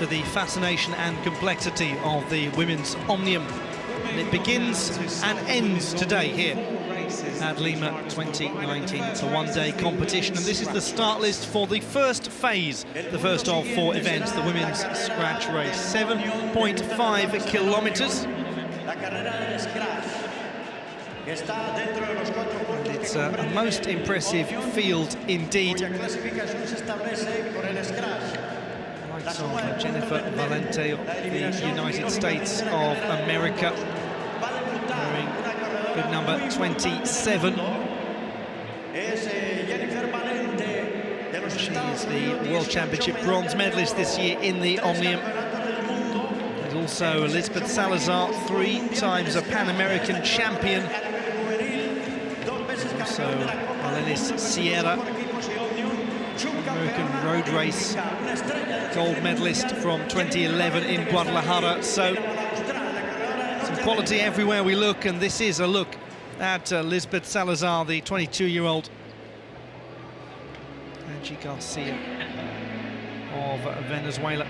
to the fascination and complexity of the women's Omnium. And it begins and ends today here at Lima 2019. It's a one-day competition, and this is the start list for the first phase, the first of 4 events, the women's scratch race, 7.5 kilometers. And it's a most impressive field indeed. Likes of Jennifer Valente of the United States of America, wearing bib number 27. She is the World Championship bronze medalist this year in the Omnium. There's also Elizabeth Salazar, 3 times a Pan American champion. Also Alenis Sierra, American road race gold medalist from 2011 in Guadalajara. So some quality everywhere we look, and this is a look at Lisbeth Salazar, the 22-year-old. Angie Garcia of Venezuela.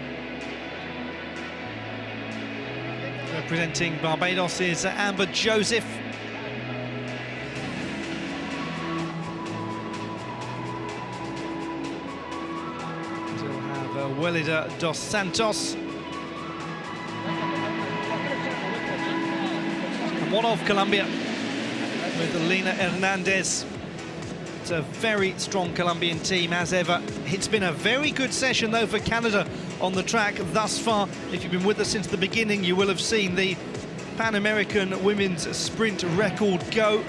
Representing Barbados is Amber Joseph. Welida dos Santos. And one of Colombia with Lina Hernandez. It's a very strong Colombian team as ever. It's been a very good session though for Canada on the track thus far. If you've been with us since the beginning, you will have seen the Pan American women's sprint record go.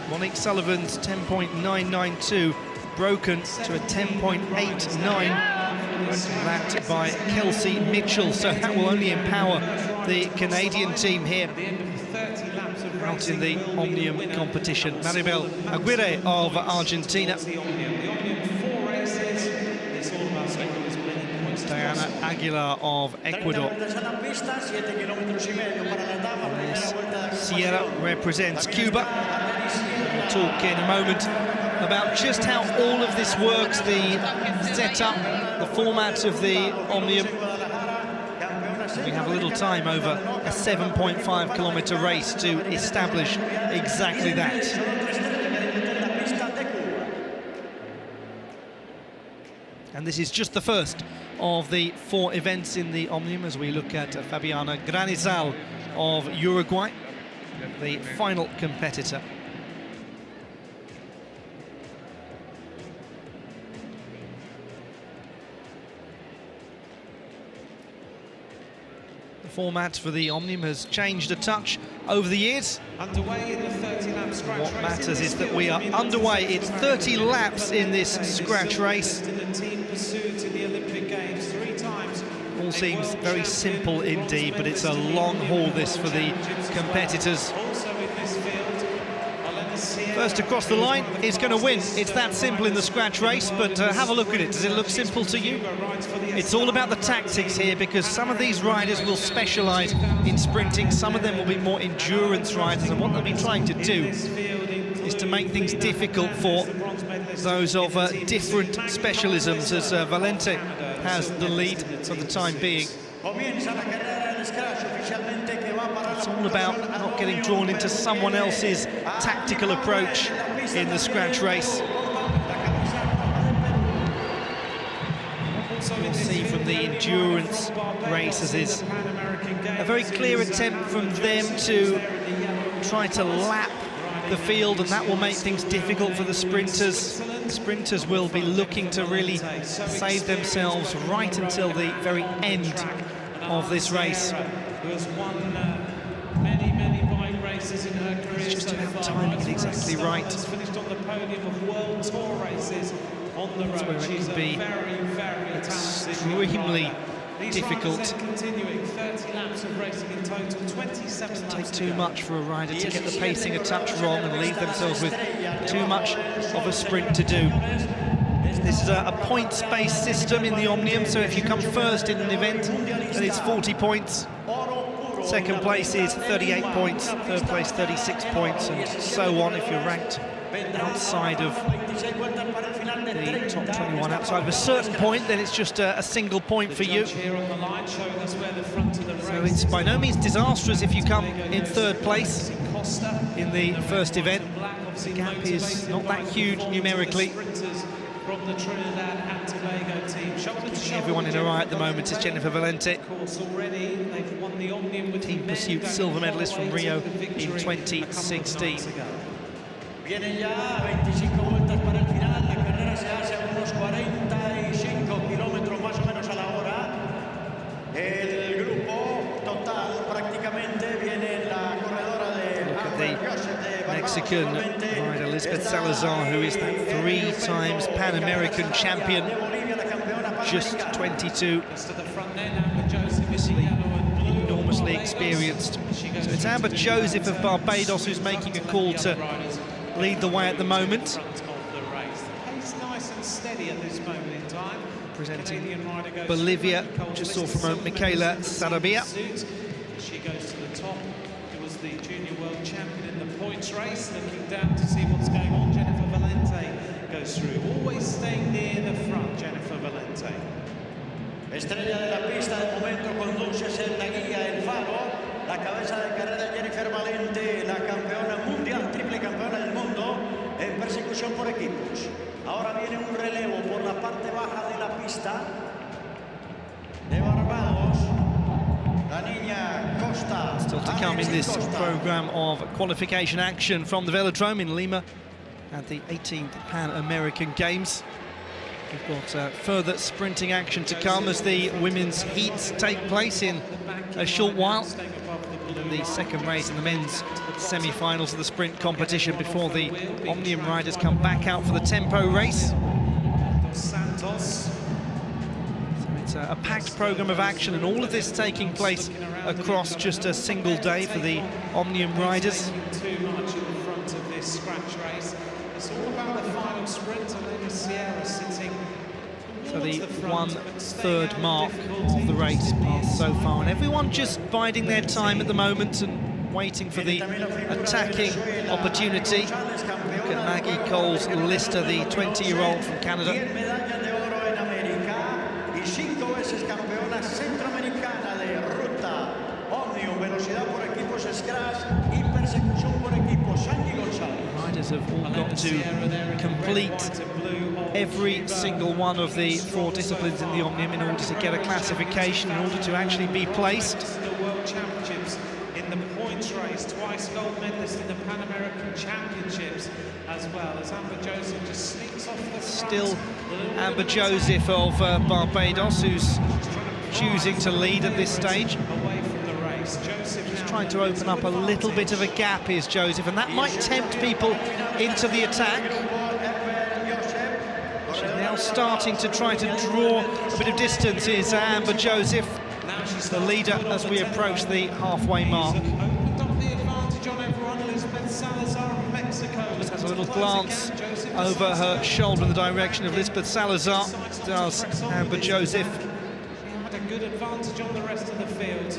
Monique Sullivan's 10.992 broken to a 10.89. That by Kelsey Mitchell, so that will only empower the Canadian team here out in the Omnium competition. Maribel Aguirre of Argentina. Diana Aguilar of Ecuador. Sierra represents Cuba. We'll talk in a moment about just how all of this works, the setup, the format of the Omnium. We have a little time over a 7.5 kilometer race to establish exactly that. And this is just the first of the 4 events in the Omnium as we look at Fabiana Granizal of Uruguay, the final competitor. The format for the Omnium has changed a touch over the years. Underway in the 30-lap scratch race. What matters is that we are underway. It's 30 laps in this scratch race. The team pursued to the Olympic Games 3 times. All seems very simple indeed, but it's a long haul this for the competitors. Also in this field, First across the line is going to win. It's that simple in the scratch race, but have a look at it. Does it look simple to you? It's all about the tactics here, because some of these riders will specialise in sprinting, some of them will be more endurance riders, and what they'll be trying to do is to make things difficult for those of different specialisms, as Valente has the lead for the time being. It's all about not getting drawn into someone else's tactical approach in the scratch race. You'll see from the endurance races is a very clear attempt from them to try to lap the field, and that will make things difficult for the sprinters. The sprinters will be looking to really save themselves right until the very end of this race. Many bike races in her career. It's just about timing it exactly right. Has finished on the podium of World Tour races on the road. Where it She's can be very extremely difficult. Continuing 30 laps of racing in total, 27 laps. Take too much for a rider to get the pacing a touch wrong and leave themselves with too much of a sprint to do. This is a points-based system in the Omnium, so if you come first in an event, then it's 40 points. Second place is 38 points, third place 36 points, and so on if you're ranked outside of the top 21, outside of a certain point, then it's just a single point for you. So it's by no means disastrous if you come in third place in the first event. The gap is not that huge numerically. Everyone in her eye at the moment is Jennifer Valente, team pursuit silver medalist from Rio in 2016. Vienen ya 25 vueltas para el final, la carrera se hace a unos 45 kilómetros más o menos a la hora. El grupo total prácticamente viene la corredora de Mexican rider Elizabeth Salazar, who is that 3 times Pan American champion, just 22, enormously experienced. So it's Amber Joseph of Barbados who's making a call to lead the way at the moment. Presenting Bolivia, just saw from Micaela SARAVIA. She goes to the top. It was the junior world champion in the points race, looking down to see what's going on. Jennifer Valente goes through, always staying near the front. Jennifer Valente. Estrella de la pista de momento conduce en la guía el faro. La cabeza de carrera Jennifer Valente, la campeona mundial, triple campeona del mundo en persecución por equipos. Ahora viene un relevo por la parte baja de la pista de Barbados. La niña Costa. Still to come in this program of qualification action from the velodrome in Lima at the 18th Pan American Games. We've got further sprinting action to come as the women's heats take place in a short while. And the second race in the men's semi-finals of the sprint competition before the Omnium riders come back out for the tempo race. So it's a packed program of action, and all of this taking place across just a single day for the Omnium riders. Too much in the front of this scratch race. It's all about the final sprint, and then Sierra sitting. So the 1/3 mark of the race passed so far, and everyone just biding their time at the moment and waiting for the attacking opportunity. Look at Maggie Coles-Lister, the 20-year-old from Canada. Riders have all got to complete every single one of the 4 disciplines in the Omnium in order to get a classification, in order to actually be placed. The World Championships in the points race, twice gold medalist in the Pan American Championships as well, as Amber Joseph just sneaks off the front. Still Amber Joseph of Barbados, who's choosing to lead at this stage. Away from the race. Joseph just trying to open up a little bit of a gap, is Joseph, and that might tempt people into the attack. She's now starting to try to draw a bit of distance, is Amber Joseph, the leader as we approach the halfway mark. Opened up the advantage on everyone. Elizabeth Salazar of Mexico. Just has a little glance over her shoulder in the direction of Elizabeth Salazar, does Amber Joseph. She had a good advantage on the rest of the field.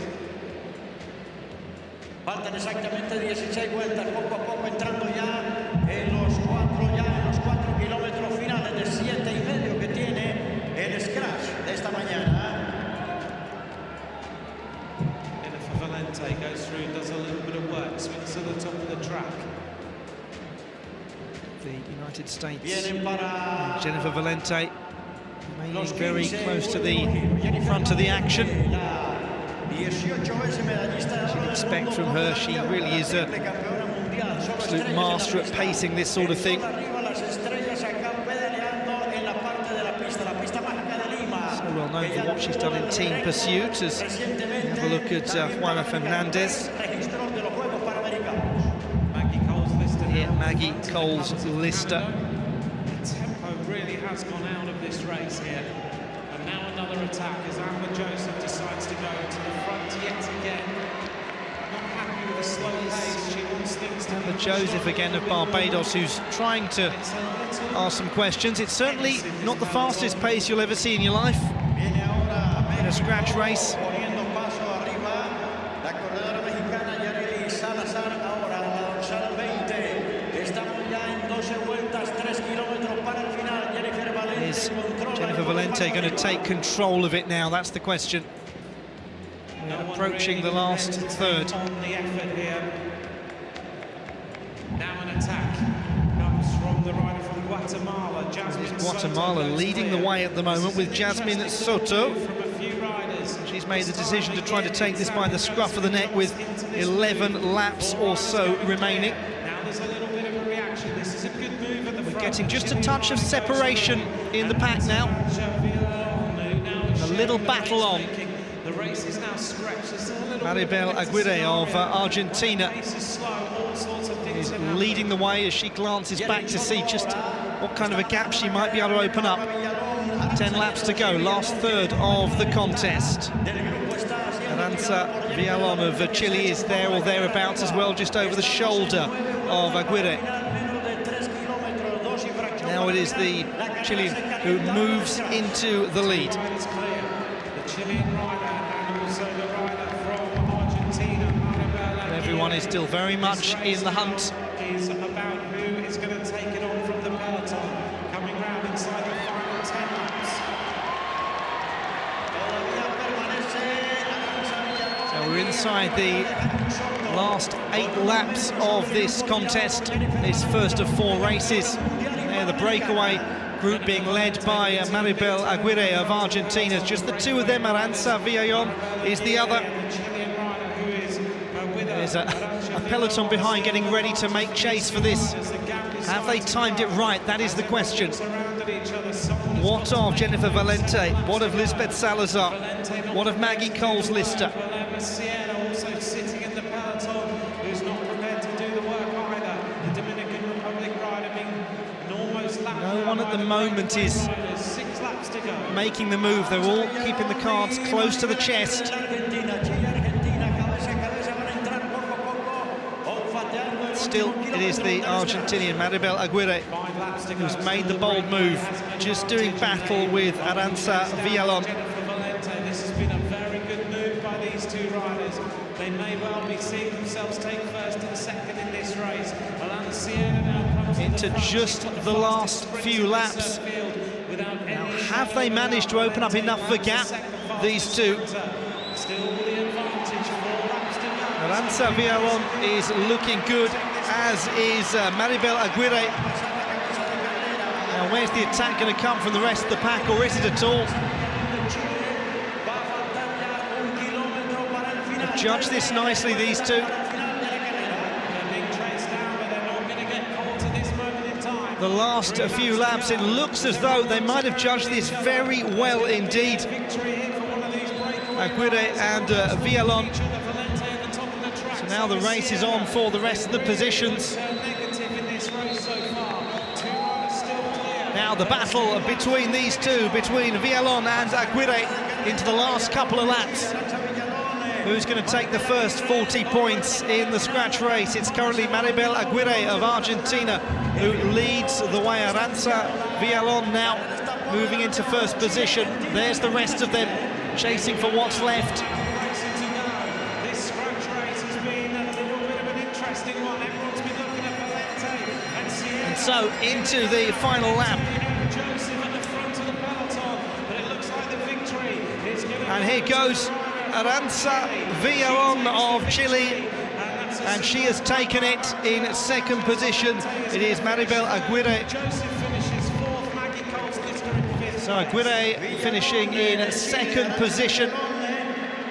Faltan exactamente 16 vueltas, poco a poco entrando ya en los 4 kilómetros finales de 7,5 que tiene el scratch de esta mañana. Jennifer Valente goes through and does a little bit of work, swings to the top of the track. The United States, Jennifer Valente, remaining very close to the front of the action. You'd expect from her, she really is an absolute master at pacing this sort of thing. So well known for what she's done in team pursuit, as we have a look at Juana Fernandez. Here, Maggie Coles-Lister. The tempo really has gone out of this race here. And now another attack as Amber Joseph decides to go to the front yet again. Not happy with the slow pace. She wants things to Amber Joseph again of Barbados, who's trying to ask some questions. It's certainly not the fastest pace you'll ever see in your life in a scratch race. Valente going to take control of it now? That's the question. We're approaching the last third. On the effort here. Now an attack comes from the rider from Guatemala. Guatemala leading the way at the moment with Jasmine Soto. She's made the decision to try to take this by the scruff of the neck with 11 laps or so remaining. Now there's a little bit of a reaction. This is a good move at the front. We're getting just a touch of separation in the pack now. A little battle on. The race is now stretched. Maribel Aguirre of Argentina is leading the way as she glances back to see just what kind of a gap she might be able to open up. 10 laps to go, last third of the contest. Aranza Villalon of Chile is there or thereabouts as well, just over the shoulder of Aguirre. Now it is the Chilean who moves into the lead. The Chilean rider and also the rider from Argentina. Everyone is still very much in the hunt. Is about who is going to take it on from the peloton, coming round inside the final 10 laps. So we're inside the last 8 laps of this contest, this first of 4 races. There, the breakaway group being led by Maribel Aguirre of Argentina. Just the 2 of them. Aranza Villalon is the other. There's a peloton behind getting ready to make chase for this. Have they timed it right? That is the question. What of Jennifer Valente? What of Lisbeth Salazar? What of Maggie Coles-Lister? Also sitting in the peloton, who's not prepared to do the work either. The Dominican Republic rider being almost lap. No one at the moment is 6 laps to go. making the move. They're all keeping the cards close to the chest. Still, it is the Argentinian Maribel Aguirre who's made the bold move, just doing battle with Aranza Villalon. This has been a very good move by these 2 riders. They may well be seeing themselves take first and second in this race. Now comes into just the last few laps. Now, have they managed to open up enough of a gap, these 2? Still the advantage, 4 laps to go. Aranza Villalon is looking good, as is Maribel Aguirre. Now, where's the attack going to come from the rest of the pack, or is it at all? They've judged this nicely, these 2. The last few laps, it looks as though they might have judged this very well indeed. Aguirre and Villalon. So now the race is on for the rest of the positions. Now the battle between these 2, between Villalon and Aguirre, into the last couple of laps. Who's going to take the first 40 points in the scratch race? It's currently Maribel Aguirre of Argentina who leads the way. Aranza Villalon now moving into first position. There's the rest of them chasing for what's left. This scratch race has been a little bit of an interesting one. Everyone's been looking at Valente and Sierra. And so into the final lap. Joseph at the front of the peloton, but it looks like the victory is going to. And here goes Aranza Villalon of Chile, and she has taken it in second position. It is Maribel Aguirre. Joseph finishes 4th, Maggie Coles-Lister in 5th. So Aguirre finishing in second position.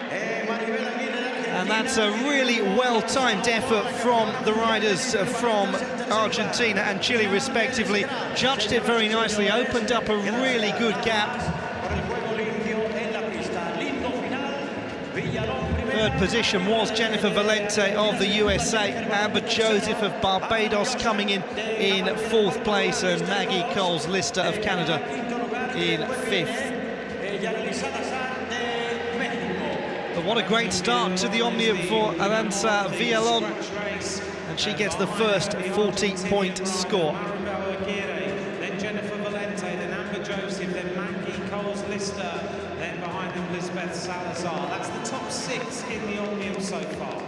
And that's a really well-timed effort from the riders from Argentina and Chile respectively. Judged it very nicely, opened up a really good gap. Third position was Jennifer Valente of the USA, Amber Joseph of Barbados coming in 4th place, and Maggie Coles-Lister of Canada in 5th. But what a great start to the Omnium for Aranza Villalon, and she gets the first 40-point score. Then Jennifer Valente, then Amber Joseph, then Maggie Coles-Lister, then behind them Lisbeth Salazar. That's the top 6 in the Omnium so far.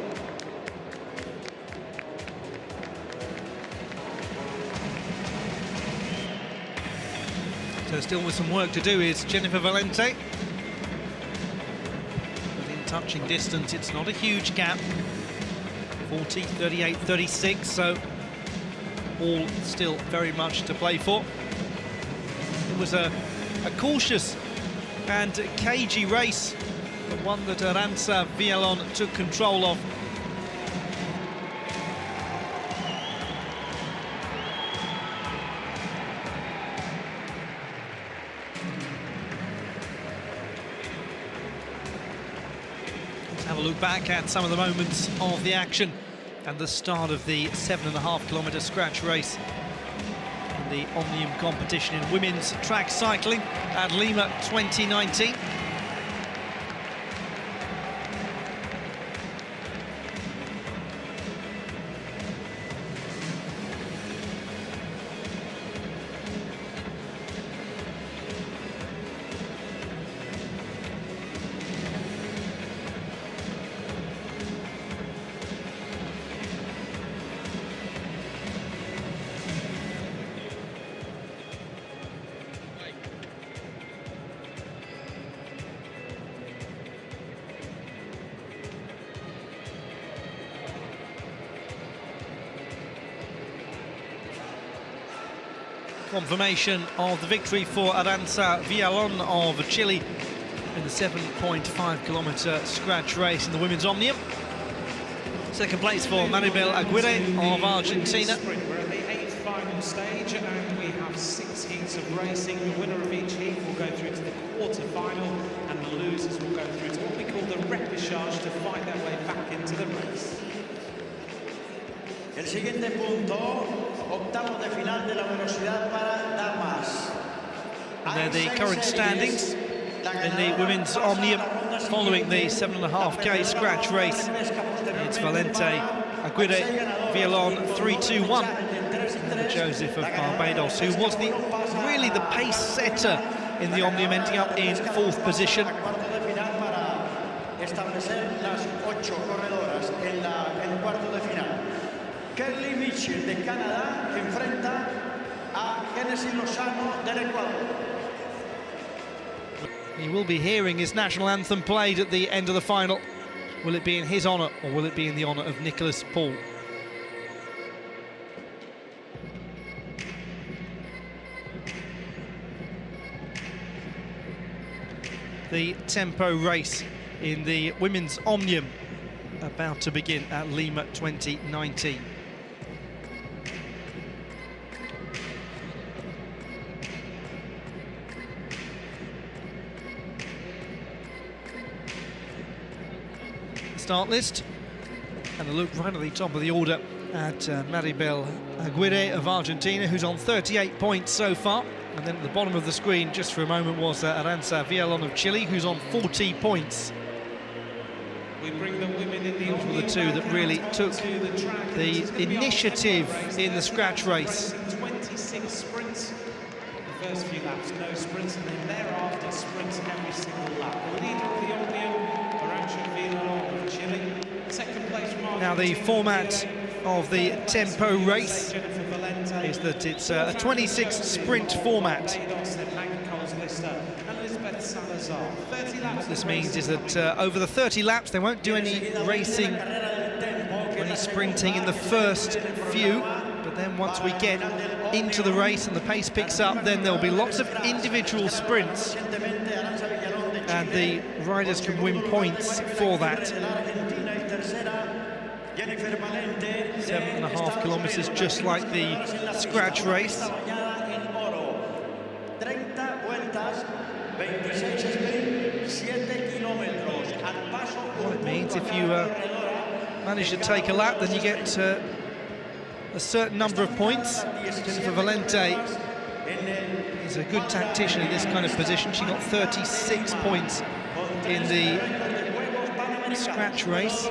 So still with some work to do is Jennifer Valente. Within touching distance, it's not a huge gap. 40, 38, 36, so all still very much to play for. It was a cautious and cagey race, the one that Arantxa Villalón took control of. Let's have a look back at some of the moments of the action and the start of the 7.5-kilometre scratch race in the Omnium competition in women's track cycling at Lima 2019. Confirmation of the victory for Arantxa Villalón of Chile in the 7.5-kilometre scratch race in the women's Omnium. Second place for Maribel Aguirre of Argentina. We're at the 8th final stage and we have 6 heats of racing. The winner of each heat will go through to the quarter-final and the losers will go through to what we call the repechage to fight their way back into the race. El siguiente punto, octavos de final de la velocidad para damas. And they're the current standings in the women's Omnium following the 7.5k scratch race. It's Valente, Aguirre, Villalón 3-2-1. And Joseph of Barbados, who was really the pace setter in the Omnium, ending up in 4th position. Establecer las 8 corredoras en el cuarto de final. Kelly Mitchell de Canadá enfrenta a Genesis Lozano del Ecuador. He will be hearing his national anthem played at the end of the final. Will it be in his honour or will it be in the honour of Nicholas Paul? The tempo race in the women's Omnium about to begin at Lima 2019. Start list and a look right at the top of the order at Maribel Aguirre of Argentina, who's on 38 points so far, and then at the bottom of the screen just for a moment was Arantxa Villalón of Chile, who's on 40 points. We bring the women in the Those were the two that really took the initiative in the scratch race. 26 sprints. The first few laps, no sprints, and then thereafter sprints every single lap. The leader of the Omnium, Arantxa Villalón of Chile. Second place, now the format of the tempo race is that it's a 26 sprint format. What this means is that over the 30 laps they won't do any racing, any sprinting in the first few, but then once we get into the race and the pace picks up, then there'll be lots of individual sprints and the riders can win points for that. 7.5 kilometres, just like the scratch race. What it means, if you manage to take a lap, then you get a certain number of points. Jennifer Valente is a good tactician in this kind of position. She got 36 points in the scratch race.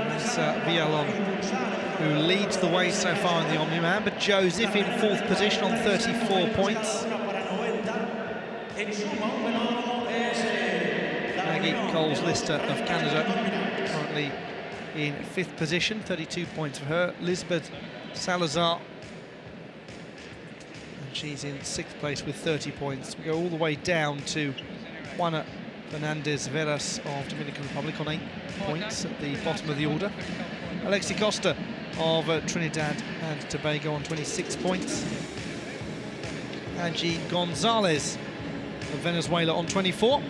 That's Villalón, who leads the way so far in the Omnium, but Joseph in 4th position on 34 points. Maggie Coles-Lister of Canada currently in 5th position, 32 points for her. Lisbeth Salazar, and she's in 6th place with 30 points. We go all the way down to Juana Fernandez Veras of Dominican Republic on 8 points at the bottom of the order. Alexi Costa of Trinidad and Tobago on 26 points. Angie Gonzalez of Venezuela on 24.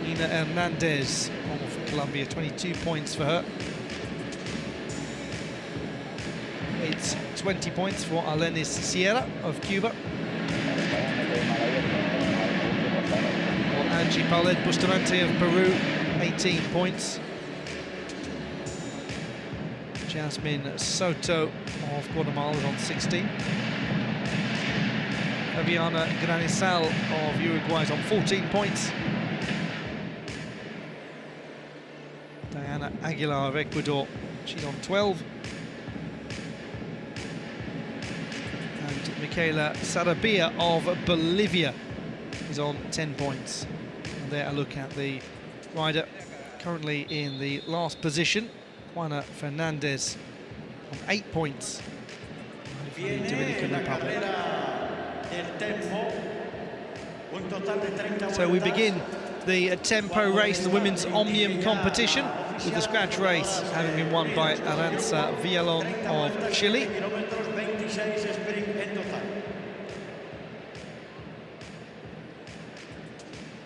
Nina Hernandez of Colombia, 22 points for her. It's 20 points for Alenis Sierra of Cuba. Angie Paulette Bustamante of Peru, 18 points. Jasmine Soto of Guatemala on 16. Fabiana Granizal of Uruguay is on 14 points. Diana Aguilar of Ecuador, she's on 12. And Micaela SARAVIA of Bolivia is on 10 points. And there a look at the rider currently in the last position, Juana Fernandez, on 8 points for the Dominican Republic. So we begin the tempo race, the women's Omnium competition, with the scratch race having been won by Aranza Villalon of Chile.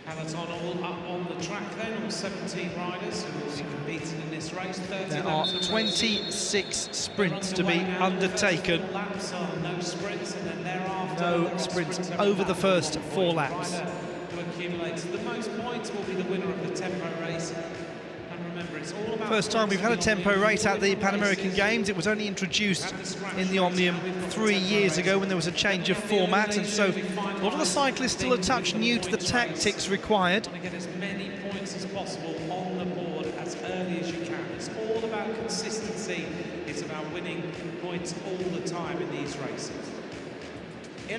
Peloton all up on the track then, all 17 riders who will be competing in this race. There are 26 sprints to be undertaken. No sprints, and then thereafter no sprints over the first 4 laps. Who accumulates the most points will be the winner of the tempo race. And remember, it's all about first time we've had a tempo race at the Pan American Games. It was only introduced in the Omnium 3 years ago when there was a change of format, and so a lot of the cyclists still a touch new to the tactics required. To get as many points as possible on the board as early as you can. It's all about consistency. It's about winning points all the time in these races. So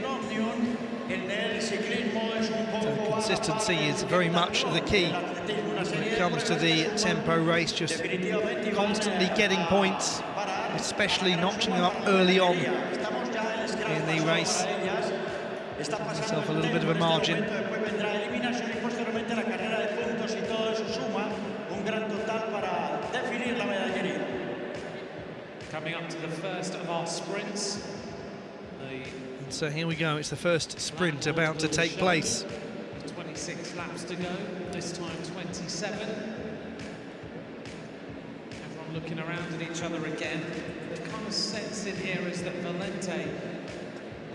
consistency is very much the key when it comes to the tempo race, just constantly getting points, especially notching them up early on in the race. Give yourself a little bit of a margin. Coming up to the first of our sprints. So here we go, it's the first sprint about to take place. 26 laps to go, this time 27. Everyone looking around at each other again. The kind of sense in here is that Valente,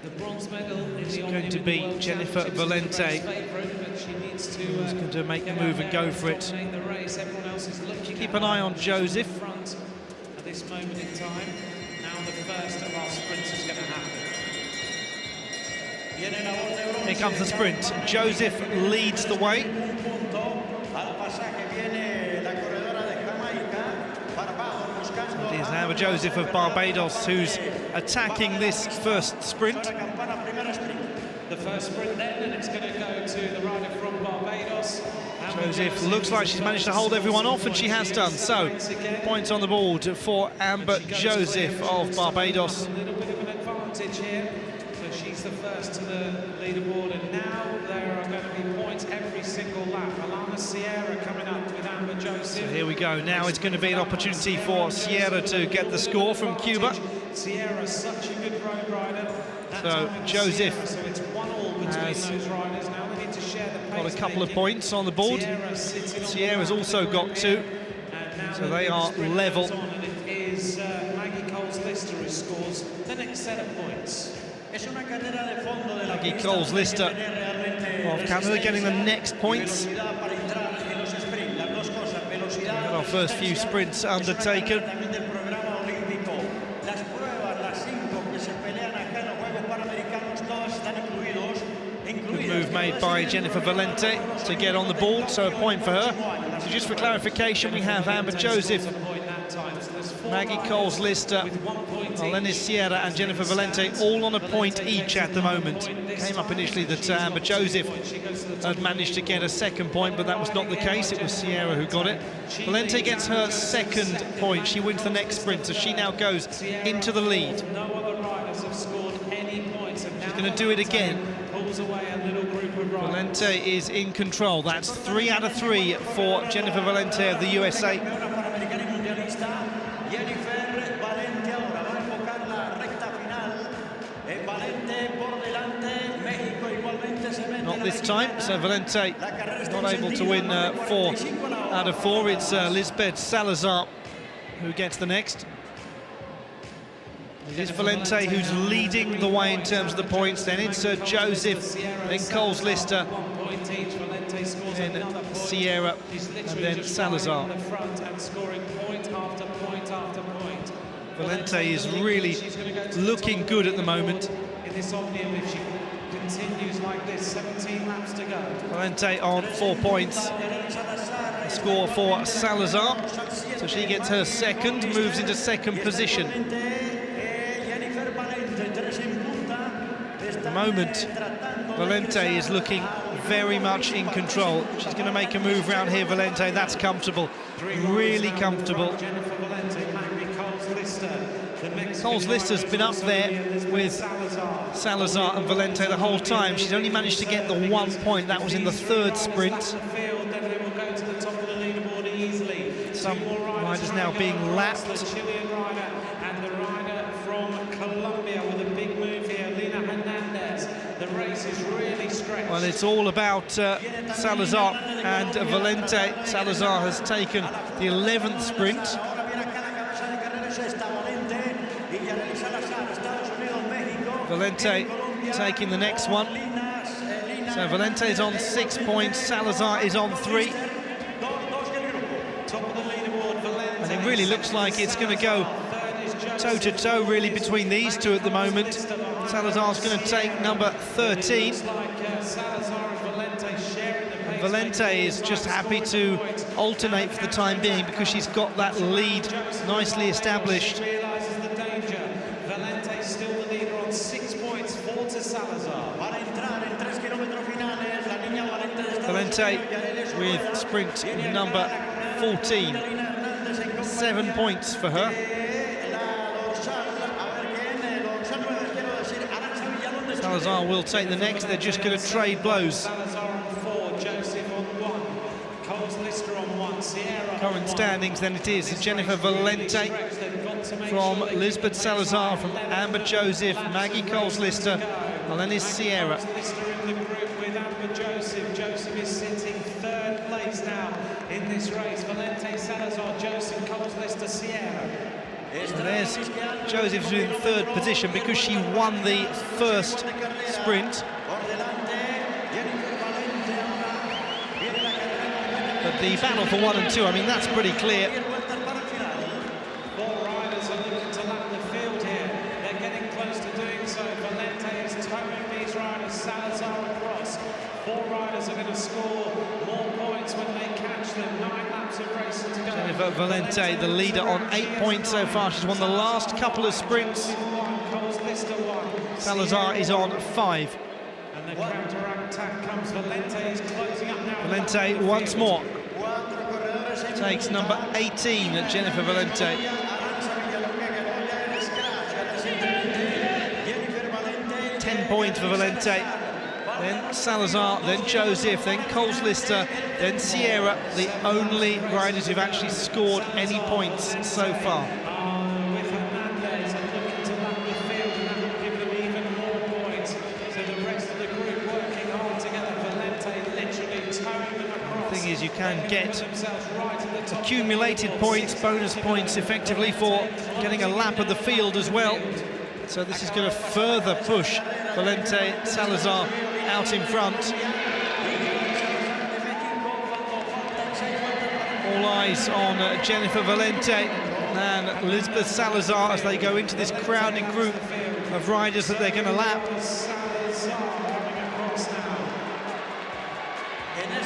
the bronze medal in the going to be Jennifer Valente, who's going to make the move and go for it. Keep an eye on Joseph. At this moment in time, now the first of our sprints is going to happen. Here comes the sprint. Joseph leads the way. It is now Joseph of Barbados who's attacking this first sprint. The first sprint then, and it's going to go to the rider from Barbados. Joseph looks like she's managed to hold everyone off, and she has done. So, points on the board for Amber Joseph of Barbados. A little bit of an advantage here. So she's the first to the leaderboard, and now there are going to be points every single lap. Alana Sierra coming up with Amber Joseph. So here we go. Now it's going to be an opportunity for Sierra to get the score from Cuba. Sierra's such a good road rider. So Joseph so it's 1-1 between those riders. Now they need to share the pace. Got a couple of points on the board. Sierra's also got 2. So they are level. And it is Maggie Coles-Lister who scores the next set of points. Maggie Coles-Lister of Canada getting the next points. Our first few sprints undertaken. Good move made by Jennifer Valente to get on the board, so a point for her. So just for clarification, we have Amber Joseph Maggie Coles-Lister, Eleni Sierra and Jennifer Valente all on a point each at the moment. Came up initially that Amber Joseph had managed to get a second point, but that was not the case. It was Sierra who got it. Valente gets her second point. She wins the next sprint, so she now goes into the lead. She's going to do it again. Valente is in control. That's 3 out of 3 for Jennifer Valente of the USA. Not this time, so Valente not able to win 4 out of 4. It's Lisbeth Salazar who gets the next. It is Valente who's leading the way in terms of the points. Then it's Joseph, then Coles-Lister, then Sierra, and then Salazar. Valente is really looking good at the moment. Continues like this, 17 laps to go. Valente on 4 points. A score for Salazar, so she gets her second, moves into second position. At the moment, Valente is looking very much in control. She's going to make a move round here, Valente. That's comfortable, really comfortable. Coles-Lister's been up there with Salazar and Valente the whole time. She's only managed to get the 1 point. That was in the third sprint. Some riders now being lapped. And the rider from Colombia with a big move here, Lina Hernandez. The race is really stretched. Well, it's all about Salazar and Valente. Salazar has taken the 11th sprint. Valente taking the next one. So Valente is on 6 points, Salazar is on 3. And it really looks like it's going to go toe-to-toe really between these two at the moment. Salazar's going to take number 13. And Valente is just happy to alternate for the time being because she's got that lead nicely established. Valente with sprint number 14. 7 points for her. Salazar will take the next. They're just going to trade blows. Current standings, then it is Jennifer Valente from Lisbeth Salazar, from Amber Joseph, Maggie Coles-Lister, Eleni Sierra. Joseph is sitting third place now in this race. Valente, Salazar, Joseph, Coles-Lister, Sierra. And there's Joseph's in third position because she won the first sprint. But the battle for 1 and 2, I mean, that's pretty clear. 4 riders are looking to lap the field here. They're getting close to doing so. Valente is towing these riders, Salazar across. 4 riders are going to score more points when they catch them. 9 laps of racing to go. Jennifer Valente, the leader, on 8 points so far. She's won the last couple of sprints. Salazar is on 5. And the counter-attack comes. Valente is closing up now. Valente once more takes number 18 at Jennifer Valente. 10 points for Valente. Then Salazar, then Joseph, then Coles-Lister, then Sierra, the only riders who've actually scored any points so far. With Hernandez looking to lap the field, and that will give them even more points. So the rest of the group working hard together. Valente literally towing them across. The thing is, you can get accumulated points, bonus points, effectively for getting a lap of the field as well. So this is going to further push Valente, Salazar out in front. All eyes on Jennifer Valente and Lisbeth Salazar as they go into this crowded group of riders that they're going to lap.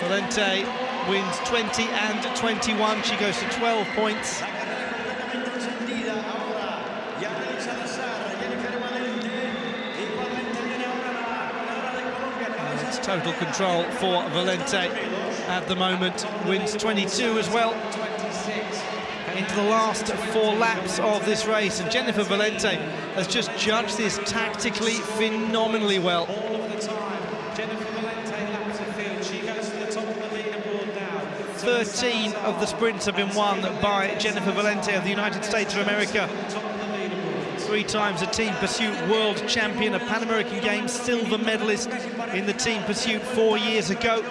Valente wins 20 and 21. She goes to 12 points. total control for Valente at the moment. Wins 22 as well. Into the last 4 laps of this race, and Jennifer Valente has just judged this tactically phenomenally well. All of the time. Jennifer Valente laps the field. She goes to the top of the leaderboard now. 13 of the sprints have been won by Jennifer Valente of the United States of America. 3 times a team pursuit world champion, a Pan American Games silver medalist in the team pursuit 4 years ago,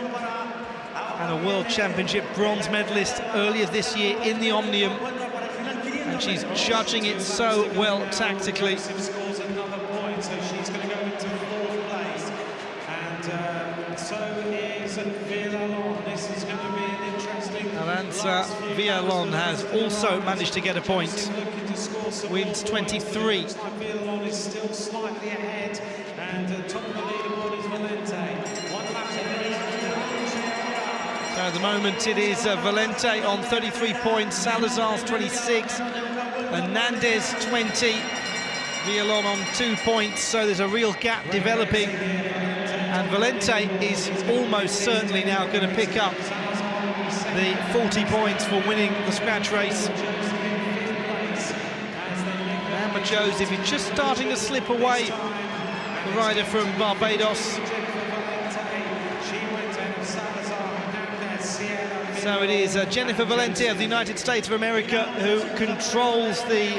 and a world championship bronze medalist earlier this year in the Omnium. And she's judging it so well tactically. Scores another point, so she's going to go into 4th place. And so is Villalon. This is going to be an interesting. Aranza Villalon has also managed to get a point. Wins 23. Villalon is still slightly ahead, and top of the leaderboard is Valente. 1 lap So at the moment it is Valente on 33 points, Salazar's 26, Hernandez 20, Villalon on 2 points, so there's a real gap developing, and Valente is almost certainly now going to pick up the 40 points for winning the scratch race. Amber Joseph is just starting to slip away, the rider from Barbados. So it is Jennifer Valente of the United States of America who controls the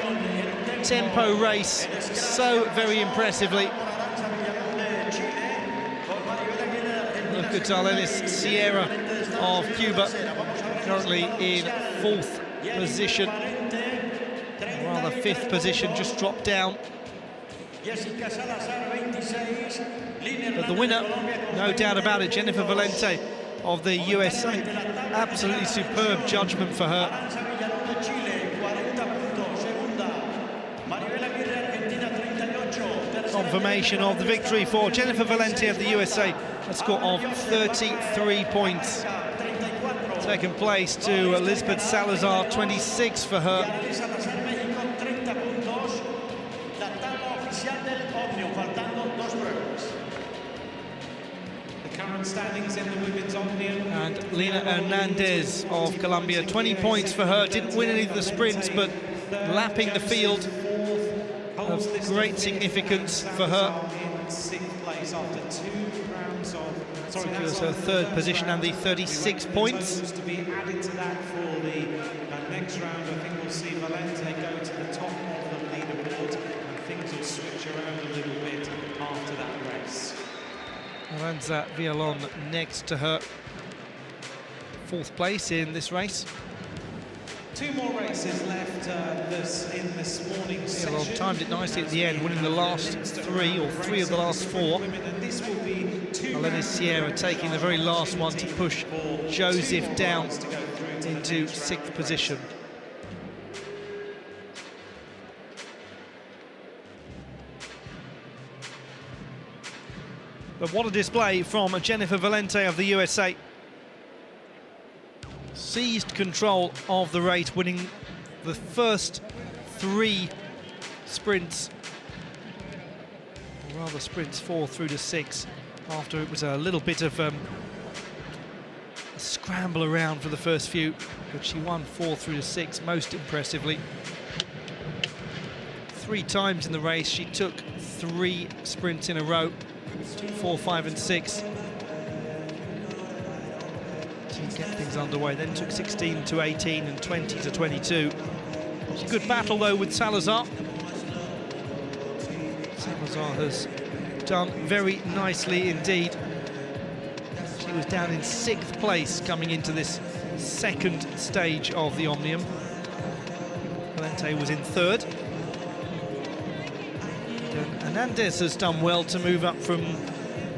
tempo race so very impressively. Look at Alenis Sierra of Cuba, currently in 4th position. Rather 5th position, just dropped down. But the winner, no doubt about it, Jennifer Valente of the USA. Absolutely superb judgment for her. Confirmation of the victory for Jennifer Valente of the USA, a score of 33 points. Second place to Elizabeth Salazar, 26 for her. Standings in the women's Omnium. And Lina Hernandez of Colombia, 20 points for her. Didn't win any of the sprints, but lapping the field of great significance for her. In 6th place after 2 rounds of. Secures her 3rd position and the 36 points. To be added to that for the next round, I think we'll see Valente go to the top of the leaderboard, and things will switch around a little bit after that race. Aranza Villalon next to her, 4th place in this race. 2 more races left in this morning's session. Villalon timed it nicely at the end, winning the last 3 or 3 of the last 4. This will be Alenis Sierra taking the very last one to push Joseph down into 6th position. But what a display from Jennifer Valente of the USA. Seized control of the race, winning the first 3 sprints, or rather sprints 4 through to 6, after it was a little bit of a scramble around for the first few, but she won 4 through to 6 most impressively. 3 times in the race she took 3 sprints in a row, 4, 5 and 6 to get things underway, then took 16 to 18 and 20 to 22. It's a good battle though with Salazar. Salazar has done very nicely indeed. She was down in 6th place coming into this 2nd stage of the Omnium. Valente was in 3rd. Hernandez has done well to move up from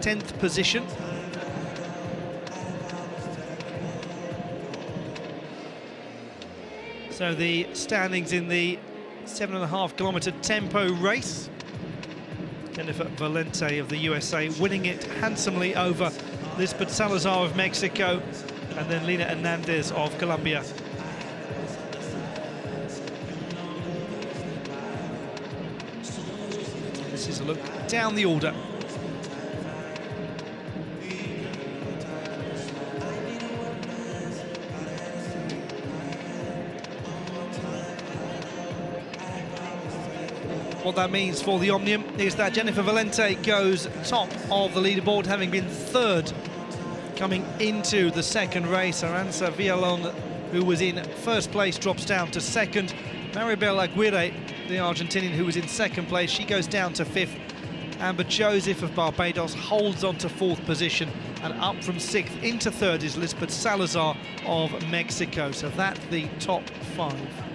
10th position. So the standings in the 7.5 kilometre tempo race. Jennifer Valente of the USA winning it handsomely over Lisbeth Salazar of Mexico, and then Lina Hernandez of Colombia. This is a look down the order. what that means for the Omnium is that Jennifer Valente goes top of the leaderboard, having been third coming into the second race. Aranza Villalon, who was in first place, drops down to second. Maribel Aguirre, the Argentinian who was in second place, she goes down to fifth. Amber Joseph of Barbados holds on to fourth position, and up from sixth into third is Lisbeth Salazar of Mexico. So that's the top five.